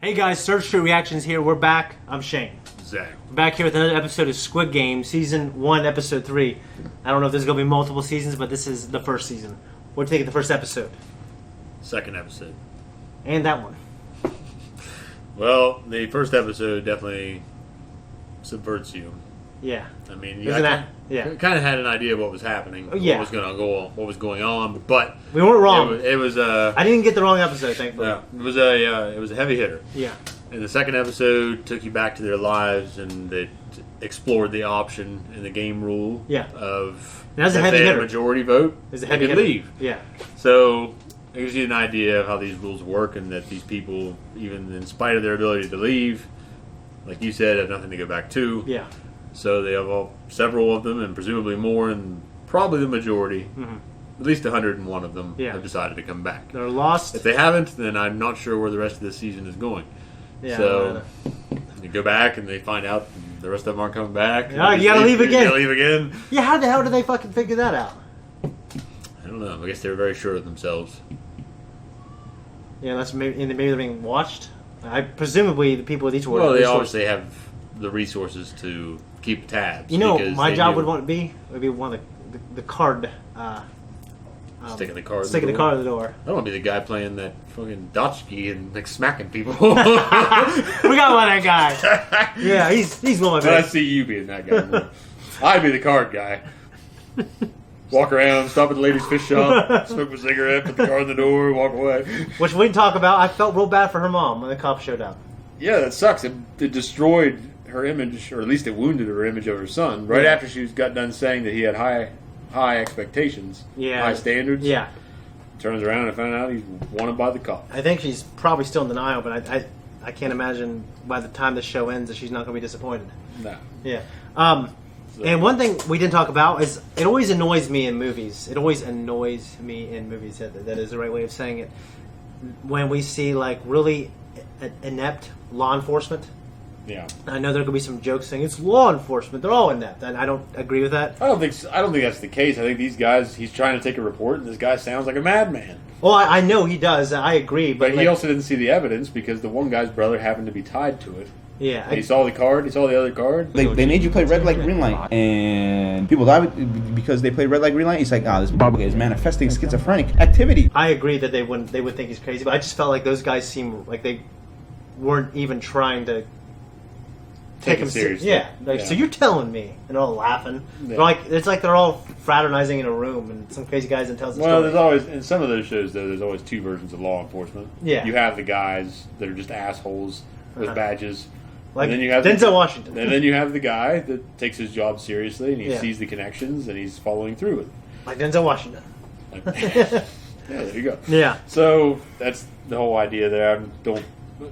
Hey guys, Search Street Reactions here. We're back. I'm Shane. Zakk. We're back here with another episode of Squid Game, Season 1, Episode 3. I don't know if there's going to be multiple seasons, but this is the first season. We're taking the first episode. Second episode. And that one. Well, the first episode definitely subverts you. Yeah. I mean, Yeah. kind of had an idea of what was happening, Yeah. what was going on, but We weren't wrong. It was I didn't get the wrong episode, thankfully. yeah, it was a heavy hitter. Yeah. And the second episode took you back to their lives, and they explored the option in the game rule of That's a if heavy they had hitter. a majority vote, It's a they heavy could hitter. leave. Yeah. So it gives you an idea of how these rules work, and that these people, even in spite of their ability to leave, like you said, have nothing to go back to. Yeah. So they have several of them, and presumably more, and probably the majority, at least 101 of them, have decided to come back. They're lost. If they haven't, then I'm not sure where the rest of this season is going. Yeah, so you go back, and they find out the rest of them aren't coming back. Yeah, you gotta leave again. You gotta leave again. Yeah, how the hell did they fucking figure that out? I don't know. I guess they were very sure of themselves. Yeah, that's maybe they're being watched. Presumably the people with each word. Well, they obviously have the resources to keep tabs. You know, because my they job knew- would be one of the card. Sticking the card. Sticking the card in the door. I don't want to be the guy playing that fucking dotchki and like smacking people. We got one of that guy. Yeah, he's one of But I my see you being that guy more. I'd be the card guy. Walk around, stop at the ladies' fish shop, smoke a cigarette, put the card in the door, walk away. Which we didn't talk about. I felt real bad for her mom when the cops showed up. Yeah, that sucks. It destroyed her image, or at least it wounded her image of her son. Right after she got done saying that he had high expectations, high standards. Yeah. Turns around and found out he's wanted by the cops. I think she's probably still in denial, but I can't imagine by the time the show ends that she's not going to be disappointed. No. Yeah. And one thing we didn't talk about is it always annoys me in movies. It always annoys me in movies. That is the right way of saying it. When we see like really inept law enforcement. Yeah. I know there could be some jokes saying it's law enforcement. They're all inept, and I don't agree with that. I don't think that's the case. I think these guys. He's trying to take a report, and this guy sounds like a madman. Well, I know he does. I agree, But he also didn't see the evidence because the one guy's brother happened to be tied to it. Yeah, He saw the card. He saw the other card. They made you play red light, green light, and people die because they play red light, green light. It's like, this motherfucker is manifesting schizophrenic activity. I agree that they would think he's crazy, but I just felt like those guys seemed like they weren't even trying to take him seriously. Yeah, so you're telling me, and they're all laughing. Yeah. They're like it's like they're all fraternizing in a room, and some crazy guys and tells the Well, story. there's always in some of those shows though. There's always two versions of law enforcement. Yeah. You have the guys that are just assholes with badges. Like and then you have Denzel Washington. And then you have the guy that takes his job seriously and he Yeah. sees the connections and he's following through with it. Like Denzel Washington. Yeah, there you go. Yeah. So that's the whole idea there.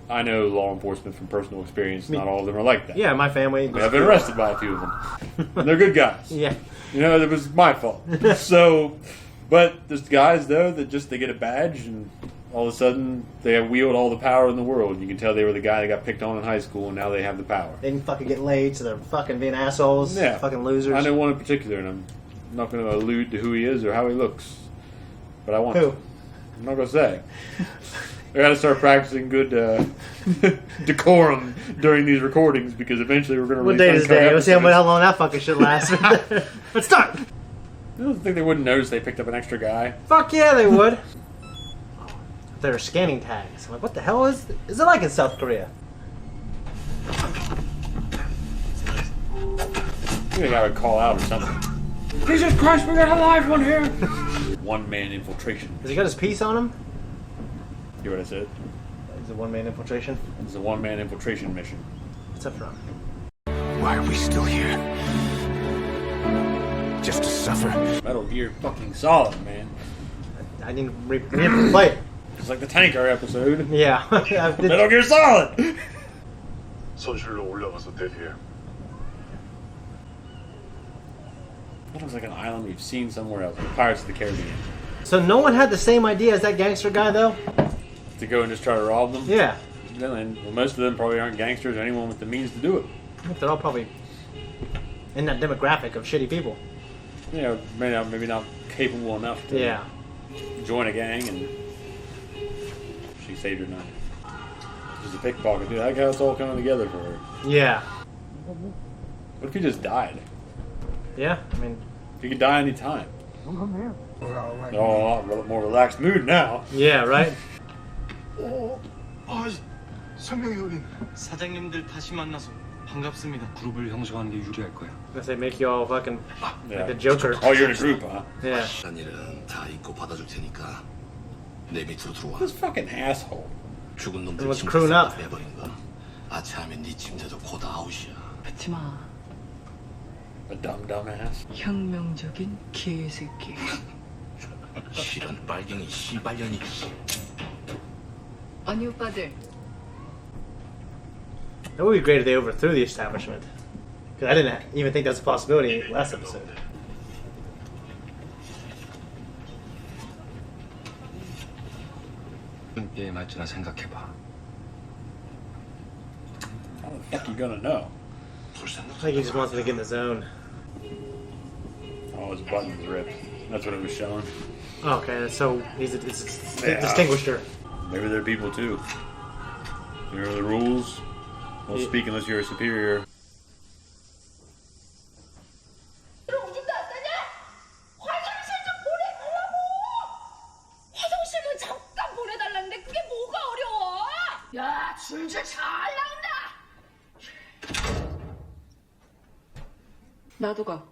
I know law enforcement from personal experience. Not all of them are like that. Yeah, my family. I've been arrested by a few of them. And they're good guys. Yeah. You know, it was my fault. So, but there's guys though that they get a badge and all of a sudden they have wield all the power in the world. You can tell they were the guy that got picked on in high school and now they have the power. They didn't fucking get laid, so they're fucking being assholes. Yeah. Fucking losers. I know one in particular, and I'm not going to allude to who he is or how he looks, but I want Who? to. I'm not going to say. I got to start practicing good decorum during these recordings because eventually we're going to What release date is day? Let's see how long that fucking shit lasts. Let's start. I don't think they wouldn't notice they picked up an extra guy. Fuck yeah, they would. They're scanning tags. I'm like, what the hell is it like in South Korea? I think I would call out or something. Jesus Christ, we got a live one here! One-man infiltration. Has he got his piece on him? You hear what I said? Is it one-man infiltration? It's a one-man infiltration mission. What's up from? Why are we still here? Just to suffer? Metal Gear fucking solid, man. I didn't play it. It's like the Tanker episode. Yeah. Metal Gear Solid! 선실로 올라가서 대피해. That looks like an island we've seen somewhere else. Like Pirates of the Caribbean. So no one had the same idea as that gangster guy, though? To go and just try to rob them? Yeah. And most of them probably aren't gangsters or anyone with the means to do it. I think they're all probably in that demographic of shitty people. You know, maybe not capable enough to join a gang, and she saved her night. She's a pickpocket, dude. I like how it's all coming together for her. Yeah. What if he just died? Yeah, I mean... He could die any time. Oh, a lot more relaxed mood now. Yeah, right? 성명이 형님. 사장님들 다시 만나서 반갑습니다. 그룹을 형성하는 게 유리할 거야. Unless they make you all fucking Yeah. like the Joker. Oh, you're in a group, huh? Yeah. 한 일은 다 잊고 받아줄 테니까 내 밑으로 들어와. This fucking asshole. 죽은 놈들 Everyone's 침대 crewing up. 빼버린 거. 아차하면 네 침대도 곧 아웃이야. 하지 마. A dumb ass. 혁명적인 개새끼. 이런 빨갱이 씨발년이. 아니 오빠들. That would be great if they overthrew the establishment. Because I didn't even think that's a possibility last episode. 게임 할 줄나 생각해봐. How the fuck you gonna know? I think he just wants me to get in the zone. Oh, his button's ripped. That's what it was showing. Okay, so he's a Yeah. distinguisher. Maybe they're people too. You know the rules? Don't Yeah. speak unless you're a superior. 오줌도 안 싸냐? 화장실 좀 보내달라고! 화장실만 잠깐 보내달라는데 그게 뭐가 어려워? 야, 줄줄 잘 나온다! 나도 가.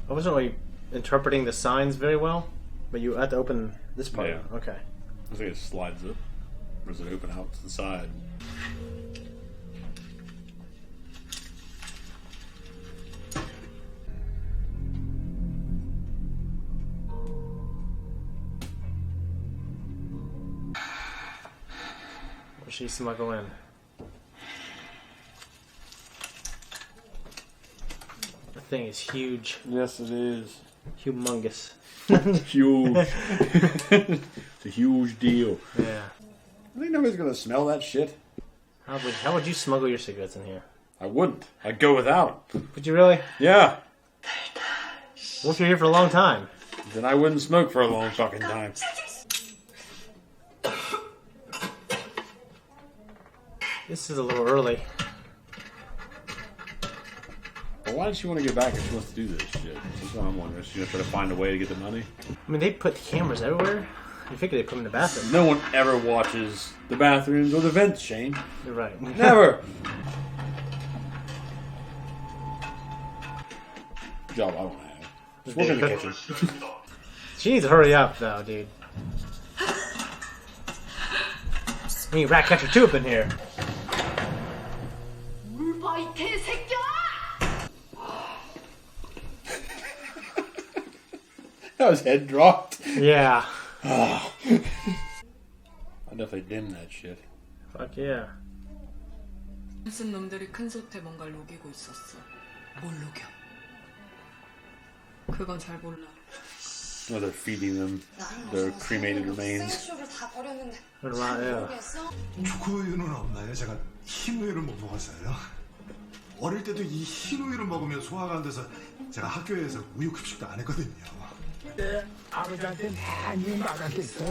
I wasn't really interpreting the signs very well, but you had to open this part. Yeah. Okay. I think it slides up. Or does it open out to the side? Where's she smuggle in? The thing is huge. Yes, it is. Humongous. Huge. It's a huge deal. Yeah. I think nobody's gonna smell that shit. How would you smuggle your cigarettes in here? I wouldn't. I'd go without them. Would you really? Yeah. What if you're here for a long time? Then I wouldn't smoke for a long fucking time. This is a little early. But why does she want to get back if she wants to do this shit? That's what I'm wondering. Is she gonna try to find a way to get the money? I mean, they put cameras everywhere. You figure they put them in the bathroom. No one ever watches the bathrooms or the vents, Shane. You're right. Never. Job I want to have. Just work in the kitchen. She needs to hurry up, though, dude. We need Ratcatcher 2 up in here. 물봐, 이 개새끼야! That was head dropped. Yeah. I definitely dimmed that shit. Fuck yeah. 무슨 놈들이 큰 솥에 뭔가를 녹이고 있었어. 뭘 녹여? 그건 잘 몰라. Oh, they're feeding them their cremated remains. What about you? 초코우유는 없나요? 제가 흰 우유를 못 먹었어요. 어릴 때도 이 흰 우유를 먹으면 소화가 안 돼서 제가 학교에서 우유 급식도 안 했거든요. 아버지한테 많이 말았겠어.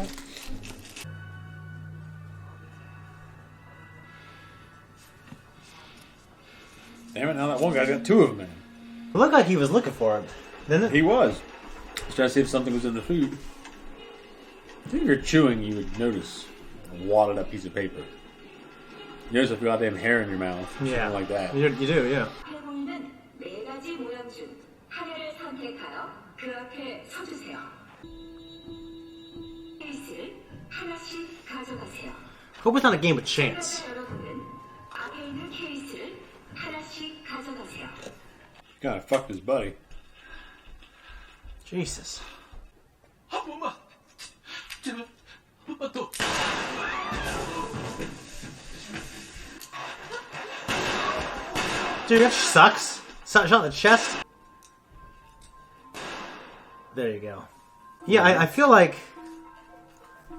Damn it, now that one guy's got two of them in. It looked like he was looking for it. Didn't it? He was. He's trying to see if something was in the food. I think if you're chewing, you would notice a wadded up piece of paper. You notice a goddamn hair in your mouth. Yeah. Something like that. You do, yeah. 해보이는 네 가지 모양 중 하나를 선택하여 그 앞에 서주세요. 케이스를 하나씩 가져가세요. Hope it's not a game of chance. 여러분은 앞에 있는 케이스를 하나씩 가져가세요. Kinda fucked his buddy. Jesus. 한 번만. 제발. 한 번 더. Dude, that sucks. Shot in the chest. There you go. Yeah, I feel like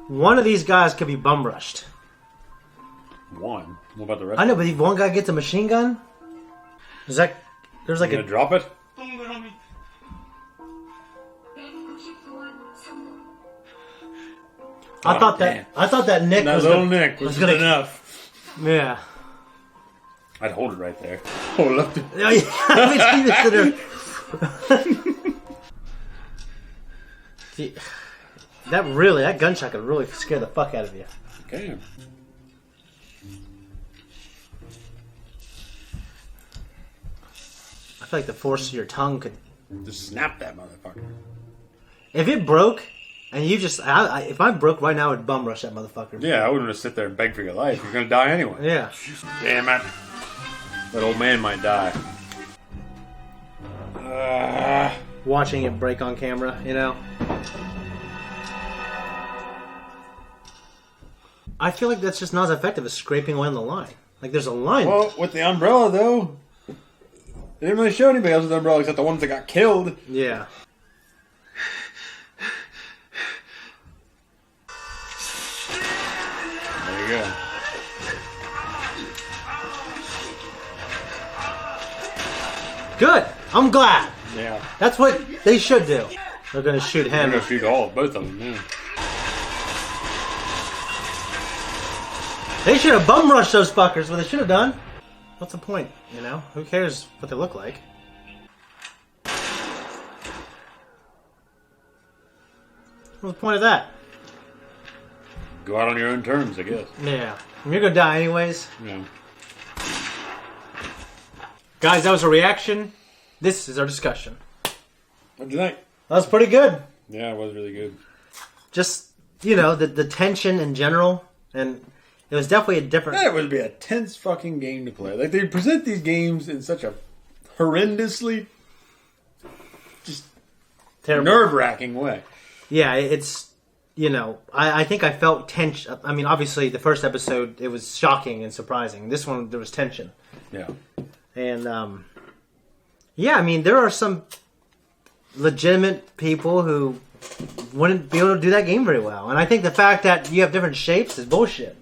one of these guys could be bum rushed. One. What about the rest? I know, but if one guy gets a machine gun, is that there's like You a gonna drop it? 동그라미. I thought that Nick That was little gonna, Nick was gonna, enough. Yeah. I'd hold it right there. Hold up. Yeah, See, that gunshot could really scare the fuck out of you. Okay. I feel like the force of your tongue could Just snap that motherfucker. If it broke, and you just... if I broke right now, I'd bum rush that motherfucker. Yeah, I wouldn't just sit there and beg for your life. You're gonna die anyway. Yeah. Damn it. That old man might die. Watching it break on camera, you know? I feel like that's just not as effective as scraping away on the line. Like, there's a line. Well, with the umbrella, though, they didn't really show anybody else with the umbrella except the ones that got killed. Yeah. There you go. Good. I'm glad. Yeah. That's what they should do. They're gonna shoot They're him. gonna shoot both of them, yeah. They should have bum rushed those fuckers. What they should have done. What's the point? You know? Who cares what they look like? What's the point of that? Go out on your own terms, I guess. Yeah. You're gonna die anyways. Yeah. Guys, that was a reaction. This is our discussion. What'd you think? That was pretty good. Yeah, it was really good. Just, you know, the tension in general. And it was definitely a different... That would be a tense fucking game to play. Like, they present these games in such a horrendously just terrible, nerve-wracking way. Yeah, it's, you know, I think I felt tension. I mean, obviously, the first episode, it was shocking and surprising. This one, there was tension. Yeah. And, yeah, I mean, there are some legitimate people who wouldn't be able to do that game very well. And I think the fact that you have different shapes is bullshit.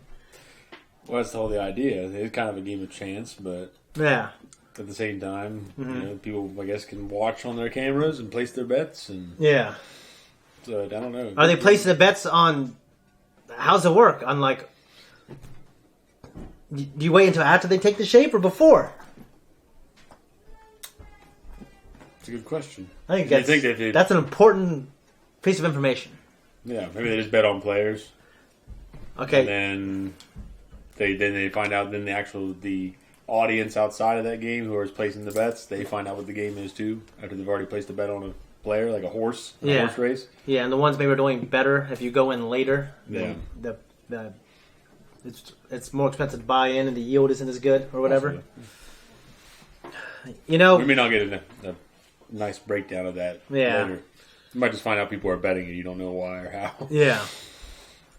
Well, that's the whole idea. It's kind of a game of chance, but Yeah. at the same time, you know, people, I guess, can watch on their cameras and place their bets. And Yeah. so, I don't know. Are they placing the bets on... How's it work? On, like... Do you wait until after they take the shape or before? It's a good question. I think Do you think they did? that's an important piece of information. Yeah, maybe they just bet on players. Okay. And then they find out. Then the audience outside of that game who is placing the bets, they find out what the game is too after they've already placed a bet on a player, like a horse, horse race. Yeah, and the ones maybe are doing better if you go in later. Yeah. The it's more expensive to buy in, and the yield isn't as good or whatever. You know, We may not get a nice breakdown of that later. You might just find out people are betting and you don't know why or how. Yeah.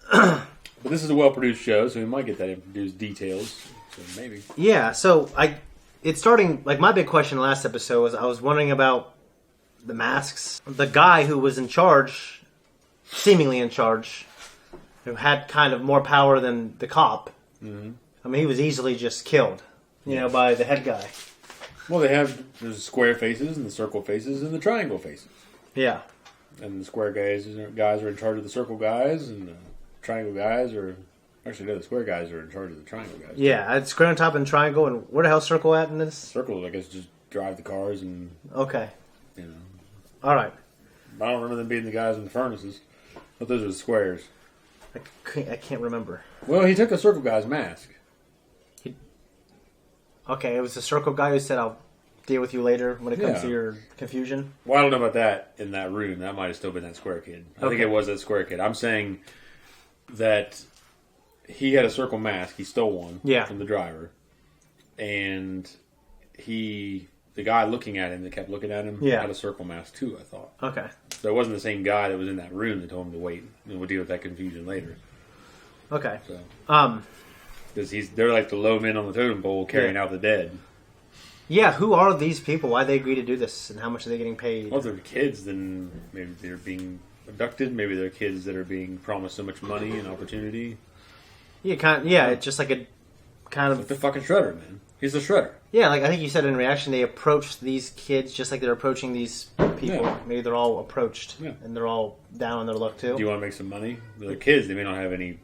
But this is a well-produced show, so we might get those details. So maybe. Yeah, so it's starting, like, my big question last episode was I was wondering about the masks. The guy who was in charge, seemingly in charge, who had kind of more power than the cop. Mm-hmm. I mean, he was easily just killed, you know, by the head guy. Well, there's square faces and the circle faces and the triangle faces. Yeah. And the square guys are in charge of the circle guys, and the triangle guys are... Actually, no, the square guys are in charge of the triangle guys. Yeah, it's square on top and triangle, and where the hell's circle at in this? Circle, I guess, just drive the cars and... Okay. You know. All right. I don't remember them being the guys in the furnaces. But those are the squares. I can't remember. Well, he took a circle guy's mask. Okay, it was the circle guy who said, I'll deal with you later when it comes to your confusion. Well, I don't know about that in that room. That might have still been that square kid. I think it was that square kid. I'm saying that he had a circle mask. He stole one from the driver. And the guy looking at him, that kept looking at him, had a circle mask too, I thought. Okay. So it wasn't the same guy that was in that room that told him to wait. And we'll deal with that confusion later. Okay. So, because they're like the low men on the totem pole carrying out the dead. Yeah, who are these people? Why they agree to do this, and how much are they getting paid? Well, if they're kids, then maybe they're being abducted. Maybe they're kids that are being promised so much money and opportunity. Yeah, it's just like a kind of... Like the fucking Shredder, man. He's the Shredder. Yeah, like I think you said in reaction, they approached these kids just like they're approaching these people. Yeah. Maybe they're all approached, and they're all down on their luck too. Do you want to make some money? The kids, they may not have any,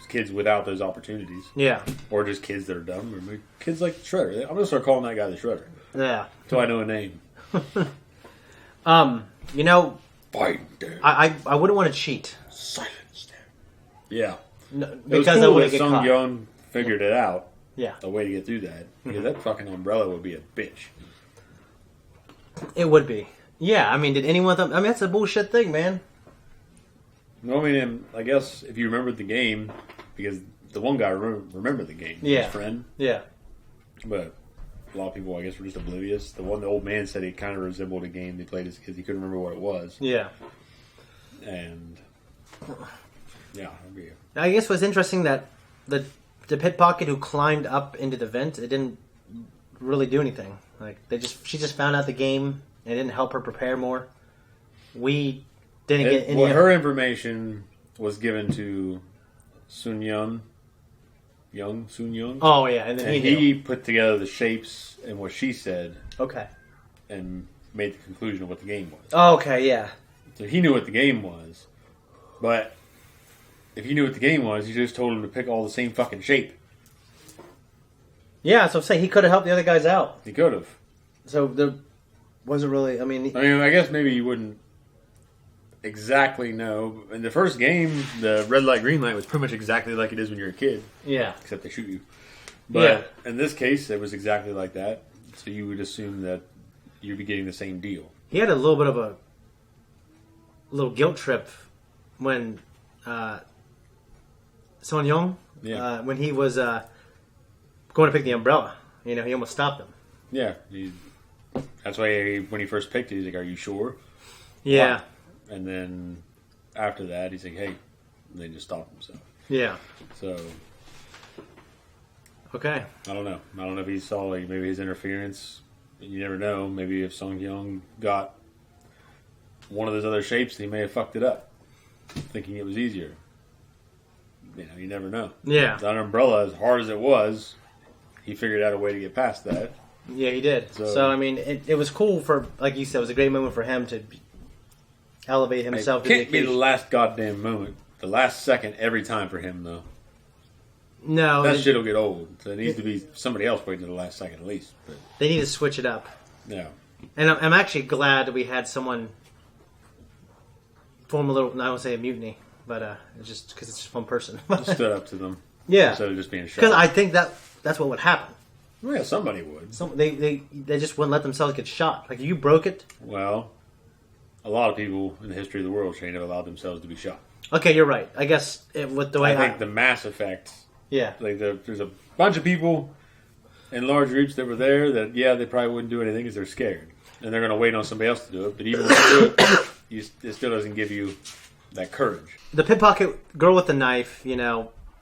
kids without those opportunities. Yeah. Or just kids that are dumb. Or maybe kids like Shredder. I'm going to start calling that guy the Shredder. Yeah. Until I know a name. You know, Fight there. I wouldn't want to cheat. Silence there. Yeah. No, It was because I cool would that get Sung caught. Young figured it out. Yeah. A way to get through that. Because that fucking umbrella would be a bitch. It would be. Yeah, I mean, did anyone of them... I mean, that's a bullshit thing, man. No, I mean, I guess if you remembered the game, because the one guy remembered the game. Yeah. His friend. Yeah. But a lot of people, I guess, were just oblivious. The old man said he kind of resembled a game they played as kids. He couldn't remember what it was. Yeah. And... yeah, I agree. I guess what's interesting that the pickpocket who climbed up into the vent, it didn't really do anything. Like she just found out the game and it didn't help her prepare more. We didn't get any. Well, her information was given to Sun Young. Oh yeah, and then And he put together the shapes and what she said. Okay. And made the conclusion of what the game was. Oh, okay, yeah. So he knew what the game was, but. If he knew what the game was, you just told him to pick all the same fucking shape. Yeah, so I'm saying he could have helped the other guys out. He could have. So there wasn't really. I mean, I guess maybe you wouldn't exactly know. In the first game, the red light, green light was pretty much exactly like it is when you're a kid. Yeah. Except they shoot you. But in this case, it was exactly like that. So you would assume that you'd be getting the same deal. He had a little bit of a little guilt trip when. Son Young, when he was going to pick the umbrella, he almost stopped him. Yeah, that's why when he first picked it, he's like, "Are you sure?" Yeah, and then after that, he's like, "Hey," and then just stopped himself. Yeah. So, okay. I don't know. I don't know if he saw maybe his interference. You never know. Maybe if Sung Young got one of those other shapes, he may have fucked it up, thinking it was easier. You never know. Yeah. That umbrella, as hard as it was, he figured out a way to get past that. Yeah, he did. So I mean, it was cool for, like you said, it was a great moment for him to elevate himself. It can't be the last goddamn moment. The last second every time for him, though. No. That shit will get old. So it needs to be somebody else waiting to the last second at least. But. They need to switch it up. Yeah. And I'm actually glad that we had someone form a little, I won't say a mutiny, but it's just because it's just one person. Stood up to them. Yeah. Instead of just being shot. Because I think that's what would happen. Well, yeah, somebody would. They just wouldn't let themselves get shot. Like, you broke it. Well, a lot of people in the history of the world, Shane, have allowed themselves to be shot. Okay, you're right. I guess with the way I think the mass effect. Yeah. Like there's a bunch of people in large groups that were there that they probably wouldn't do anything because they're scared and they're going to wait on somebody else to do it. But even when you do it, it still doesn't give you that courage. The pickpocket girl with the knife,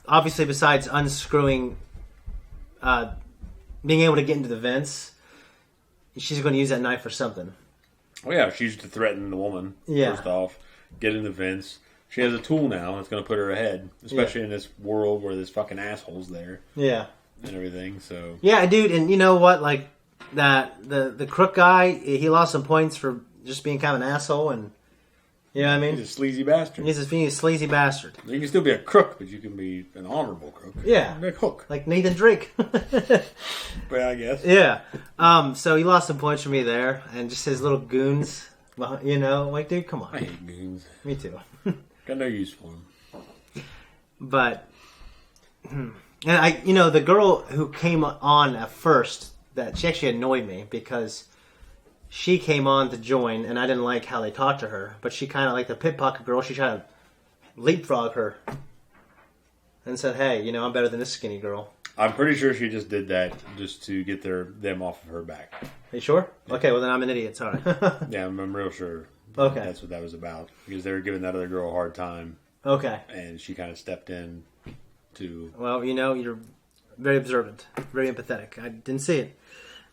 obviously besides unscrewing, being able to get into the vents, she's going to use that knife for something. Oh yeah, she used to threaten the woman. Yeah. First off, get in the vents. She has a tool now that's going to put her ahead, especially in this world where this fucking asshole's there. Yeah. And everything, so... Yeah, dude, and you know what? Like, the crook guy, he lost some points for just being kind of an asshole, and... You know what I mean? He's a sleazy bastard. He's a sleazy bastard. You can still be a crook, but you can be an honorable crook. Yeah. Like a hook. Like Nathan Drake. But I guess. Yeah. So he lost some points for me there, and just his little goons, like, dude, come on. I hate goons. Me too. Got no use for them. But, and the girl who came on at first, that she actually annoyed me because she came on to join, and I didn't like how they talked to her. But she kind of, like the pickpocket girl, she tried to leapfrog her and said, "Hey, I'm better than this skinny girl." I'm pretty sure she just did that just to get them off of her back. Are you sure? Yeah. Okay, well then I'm an idiot. Sorry. Yeah, I'm real sure. Okay. That's what that was about. Because they were giving that other girl a hard time. Okay. And she kind of stepped in to... Well, you're very observant. Very empathetic. I didn't see it.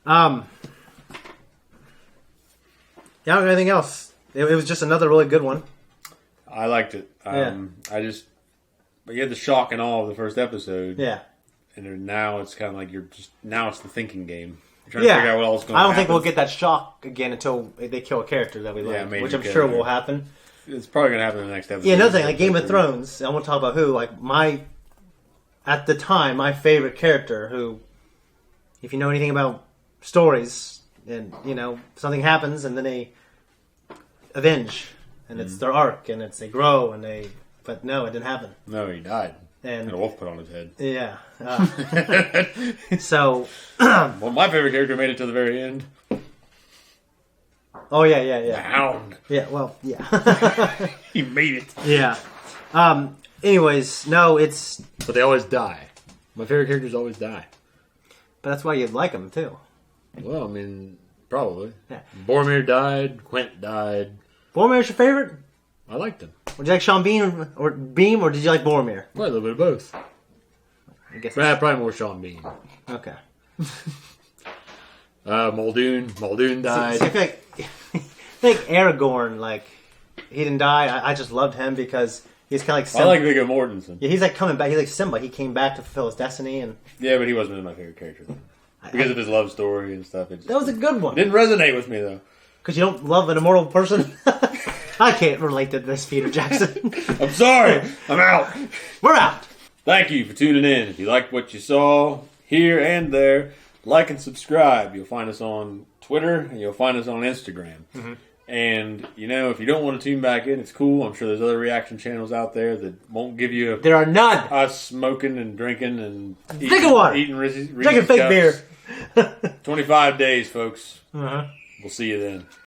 Yeah, I don't have anything else. It was just another really good one. I liked it. Yeah. But you had the shock and awe of the first episode. Yeah. and then now it's kind of like now it's the thinking game. You're trying to figure out what else going to happen. I don't think we'll get that shock again until they kill a character that we like, which I'm sure will happen. It's probably going to happen in the next episode. Yeah, another thing, like Game of Thrones, I want to talk about who, like at the time, my favorite character who, if you know anything about stories, and, something happens and then they avenge, and it's their arc, and they grow, but no, it didn't happen. No, he died. And a wolf put on his head. Yeah. So. Well, my favorite character made it to the very end. Oh, yeah. The Hound. Yeah, well, yeah. He made it. Yeah. Anyways, no, it's... But they always die. My favorite characters always die. But that's why you like them, too. Well, I mean, probably. Yeah. Boromir died. Quent died. Boromir's your favorite? I liked him. Would you like Sean Bean or did you like Boromir? Probably a little bit of both. I guess. Probably more Sean Bean. Okay. Muldoon died. See, I think Aragorn, he didn't die. I just loved him because he's kind of like Simba. I like Viggo Mortensen. Yeah, he's like coming back. He's like Simba. He came back to fulfill his destiny, and yeah, but he wasn't my favorite character because of his love story and stuff. That was a good one. It didn't resonate with me though. Because you don't love an immortal person. I can't relate to this, Peter Jackson. I'm sorry. I'm out. We're out. Thank you for tuning in. If you liked what you saw here and there, like and subscribe. You'll find us on Twitter and you'll find us on Instagram. Mm-hmm. And, if you don't want to tune back in, it's cool. I'm sure there's other reaction channels out there that won't give you... There are none. Us smoking and drinking and... Drinking water. Eating Reese's Drinking fake cups. beer. 25 days, folks. Uh-huh. We'll see you then.